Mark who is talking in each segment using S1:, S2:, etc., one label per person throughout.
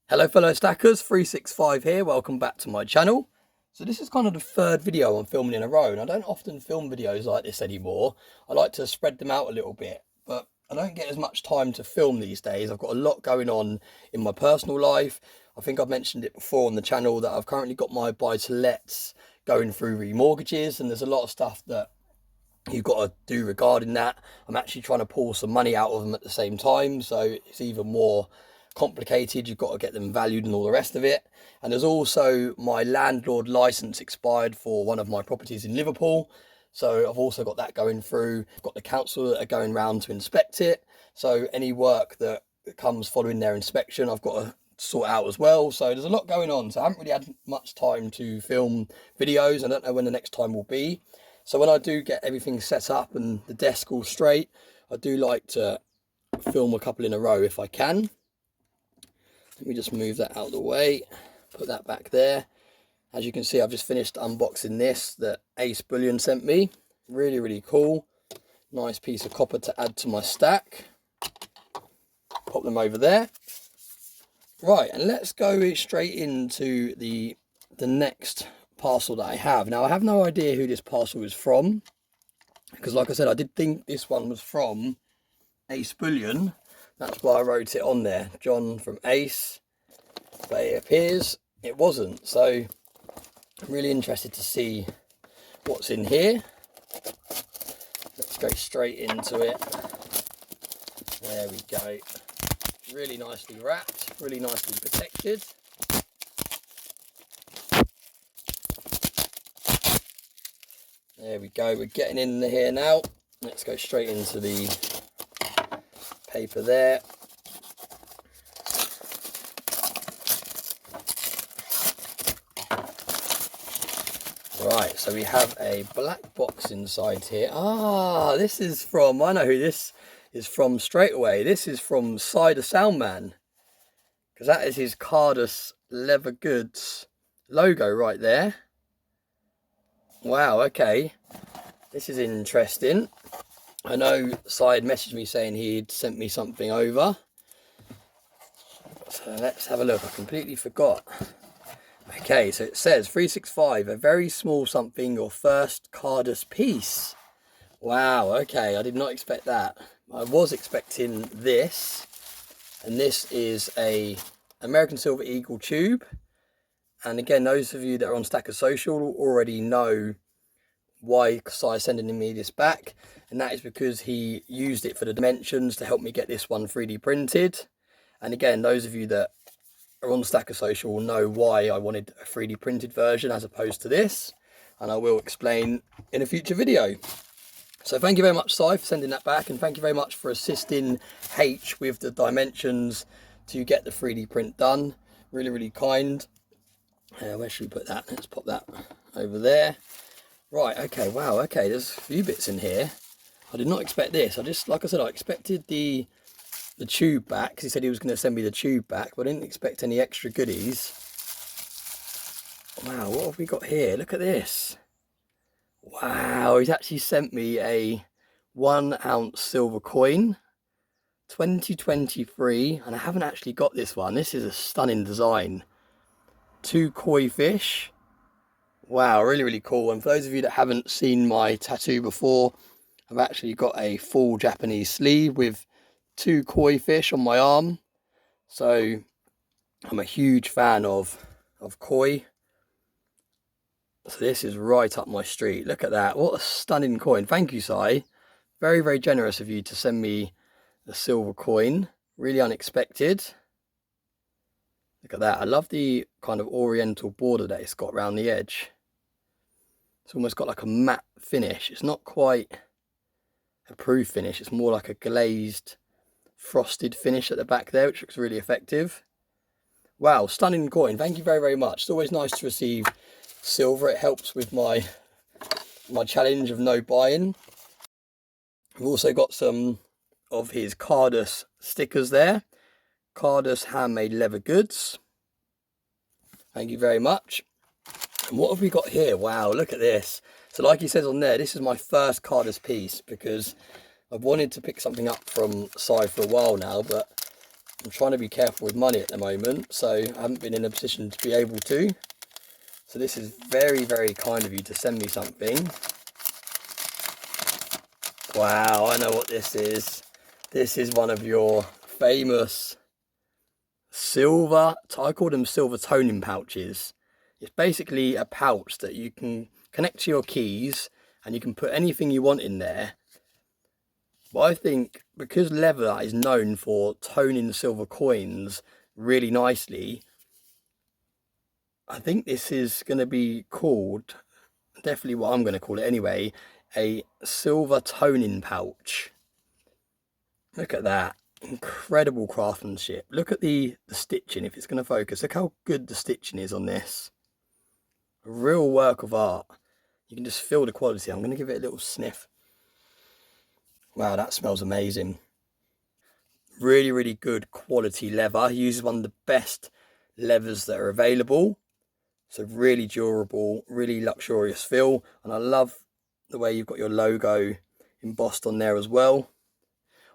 S1: Hello fellow stackers, 365 here, welcome back to my channel. So this is kind of the third video I'm filming in a row, and I don't often film videos like this anymore. I like to spread them out a little bit, but I don't get as much time to film these days. I've got a lot going on in my personal life. I think I've mentioned it before on the channel that I've currently got my buy-to-lets going through remortgages, and there's a lot of stuff that you've got to do regarding that. I'm actually trying to pull some money out of them at the same time, so it's even more complicated. You've got to get them valued and all the rest of it. And there's also my landlord license expired for one of my properties in Liverpool, so I've also got that going through. I've got the council that are going round to inspect it, so any work that comes following their inspection I've got to sort out as well. So there's a lot going on, so I haven't really had much time to film videos. I don't know when the next time will be. So when I do get everything set up and the desk all straight, I do like to film a couple in a row if I can. Let me just move that out of the way, put that back there. As you can see, I've just finished unboxing this that Ace Bullion sent me. Really, really cool. Nice piece of copper to add to my stack. Pop them over there. Right, and let's go straight into the next parcel that I have. Now, I have no idea who this parcel is from, because like I said, I did think this one was from Ace Bullion. That's why I wrote it on there, John from Ace, but it appears it wasn't. So I'm really interested to see what's in here. Let's go straight into it. There we go. Really nicely wrapped, really nicely protected. There we go, we're getting in here now. Let's go straight into the paper there. Right, so we have a black box inside here. Ah, this is from, I know who this is from straight away. This is from Cider Soundman, because that is his Cardus Leather Goods logo right there. Wow, okay, this is interesting. I know Syed messaged me saying he'd sent me something over, so let's have a look. I completely forgot. Okay, so it says 365, a very small something, your first Cardus piece. Wow, okay, I did not expect that. I was expecting this, and this is a American Silver Eagle tube. And again, those of you that are on Stacker Social already know why Sy's sending me this back, and that is because he used it for the dimensions to help me get this one 3D printed. And again, those of you that are on Stacker Social will know why I wanted a 3D printed version as opposed to this, and I will explain in a future video. So thank you very much, Sy, for sending that back, and thank you very much for assisting H with the dimensions to get the 3D print done. Really, really kind. Where should we put that? Let's pop that over there. Right, okay, wow, okay, there's a few bits in here. I did not expect this. I just, like I said, I expected the tube back, because he said he was going to send me the tube back, but I didn't expect any extra goodies. Wow, what have we got here? Look at this. Wow, he's actually sent me a 1 ounce silver coin, 2023, and I haven't actually got this one. This is a stunning design. 2 koi fish. Wow, really, really cool. And for those of you that haven't seen my tattoo before, I've actually got a full Japanese sleeve with 2 koi fish on my arm. So I'm a huge fan of koi. So this is right up my street. Look at that. What a stunning coin. Thank you, Sy. Very, very generous of you to send me the silver coin. Really unexpected. Look at that. I love the kind of oriental border that it's got around the edge. It's almost got like a matte finish. It's not quite a proof finish. It's more like a glazed, frosted finish at the back there, which looks really effective. Wow, stunning coin. Thank you very, very much. It's always nice to receive silver. It helps with my challenge of no buying. We've also got some of his Cardus stickers there. Cardus Handmade Leather Goods. Thank you very much. And what have we got here? Wow, look at this. So like he says on there, this is my first Cardus piece, because I've wanted to pick something up from Si for a while now, but I'm trying to be careful with money at the moment, so I haven't been in a position to be able to. So this is very, very kind of you to send me something. Wow, I know what this is. This is one of your famous silver, I call them silver toning pouches. It's basically a pouch that you can connect to your keys and you can put anything you want in there. But I think because leather is known for toning silver coins really nicely, I think this is going to be called, definitely what I'm going to call it anyway, a silver toning pouch. Look at that. Incredible craftsmanship. Look at the stitching, if it's going to focus. Look how good the stitching is on this. A real work of art. You can just feel the quality. I'm going to give it a little sniff. Wow, that smells amazing. Really, really good quality leather. He uses one of the best leathers that are available. So really durable, really luxurious feel. And I love the way you've got your logo embossed on there as well.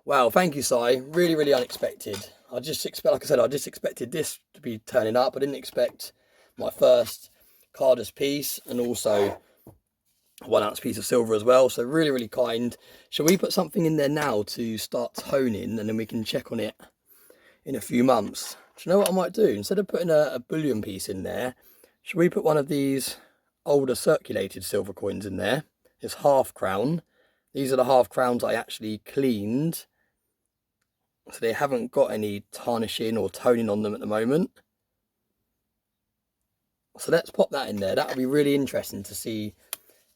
S1: Wow, thank you, Si. Really, really unexpected. Like I said, I just expected this to be turning up. I didn't expect my first Carter's piece and also a 1 ounce piece of silver as well. So really, really kind. Shall we put something in there now to start toning, and then we can check on it in a few months? Do you know what I might do? Instead of putting a bullion piece in there, should we put one of these older circulated silver coins in there? It's half crown. These are the half crowns I actually cleaned, so they haven't got any tarnishing or toning on them at the moment. So let's pop that in there. That'll be really interesting to see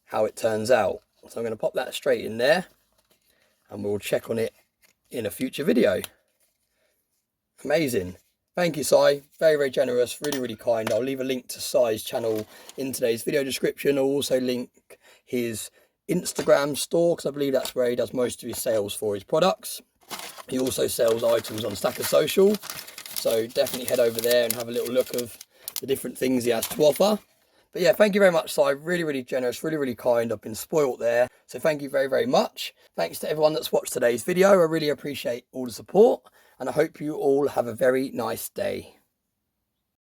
S1: how it turns out. So I'm going to pop that straight in there and we'll check on it in a future video. Amazing. Thank you, Si. Very, very generous. Really, really kind. I'll leave a link to Si's channel in today's video description. I'll also link his Instagram store, because I believe that's where he does most of his sales for his products. He also sells items on Stackers Social, so definitely head over there and have a little look of the different things he has to offer. But yeah, thank you very much, Si. Really, really generous, really, really kind. I've been spoilt there, so thank you very, very much. Thanks to everyone that's watched today's video. I really appreciate all the support, and I hope you all have a very nice day.